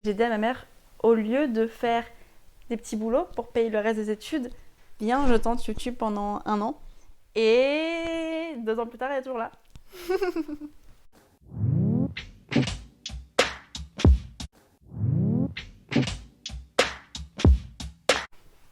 J'ai dit à ma mère, au lieu de faire des petits boulots pour payer le reste des études, viens, je tente YouTube pendant 1 an. Et 2 ans plus tard, elle est toujours là.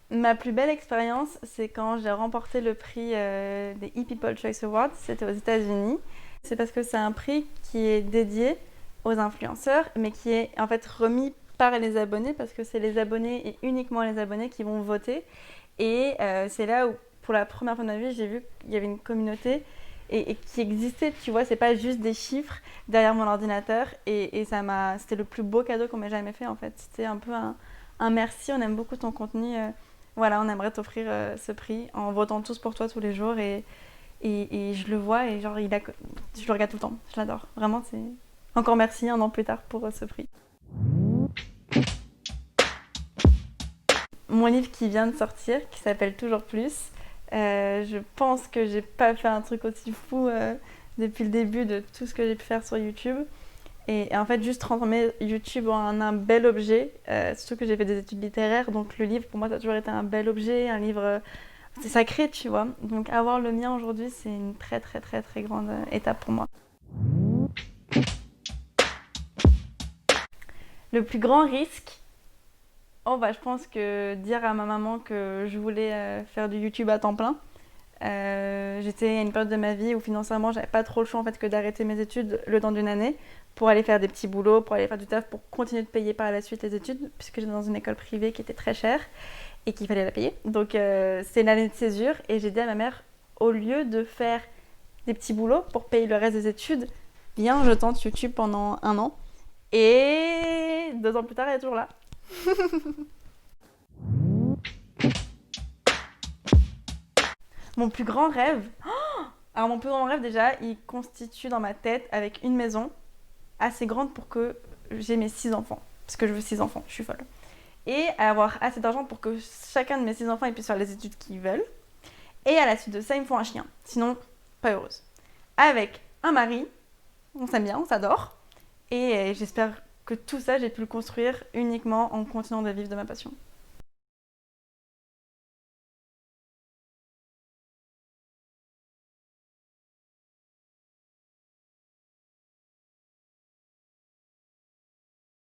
Ma plus belle expérience, c'est quand j'ai remporté le prix des ePeople Choice Awards. C'était aux États-Unis. C'est parce que c'est un prix qui est dédié aux influenceurs, mais qui est en fait remis par les abonnés, parce que c'est les abonnés et uniquement les abonnés qui vont voter. Et c'est là où, pour la première fois de ma vie, j'ai vu qu'il y avait une communauté et qui existait. Tu vois, c'est pas juste des chiffres derrière mon ordinateur. Et c'était le plus beau cadeau qu'on m'ait jamais fait en fait. C'était un peu un merci. On aime beaucoup ton contenu. Voilà, on aimerait t'offrir ce prix en votant tous pour toi tous les jours. Et je le vois et genre, je le regarde tout le temps. Je l'adore. Vraiment, c'est. Encore merci 1 an plus tard pour ce prix. Mon livre qui vient de sortir, qui s'appelle Toujours plus. Je pense que j'ai pas fait un truc aussi fou depuis le début de tout ce que j'ai pu faire sur YouTube. Et en fait, juste transformer YouTube en un bel objet, surtout que j'ai fait des études littéraires, donc le livre pour moi ça a toujours été un bel objet, un livre, c'est sacré, tu vois. Donc avoir le mien aujourd'hui, c'est une très très très très grande étape pour moi. Le plus grand risque, oh bah je pense que dire à ma maman que je voulais faire du YouTube à temps plein. J'étais à une période de ma vie où financièrement j'avais pas trop le choix en fait que d'arrêter mes études le temps d'une année pour aller faire des petits boulots, pour aller faire du taf, pour continuer de payer par la suite les études, puisque j'étais dans une école privée qui était très chère et qu'il fallait la payer. Donc c'est une année de césure et j'ai dit à ma mère, au lieu de faire des petits boulots pour payer le reste des études, viens, je tente YouTube pendant 1 an. Et 2 ans plus tard, elle est toujours là. Mon plus grand rêve, alors mon plus grand rêve déjà, il constitue dans ma tête avec une maison assez grande pour que j'ai mes 6 enfants. Parce que je veux 6 enfants, je suis folle. Et avoir assez d'argent pour que chacun de mes 6 enfants ils puissent faire les études qu'ils veulent. Et à la suite de ça, il me faut un chien. Sinon, pas heureuse. Avec un mari, on s'aime bien, on s'adore. Et j'espère que tout ça, j'ai pu le construire uniquement en continuant de vivre de ma passion.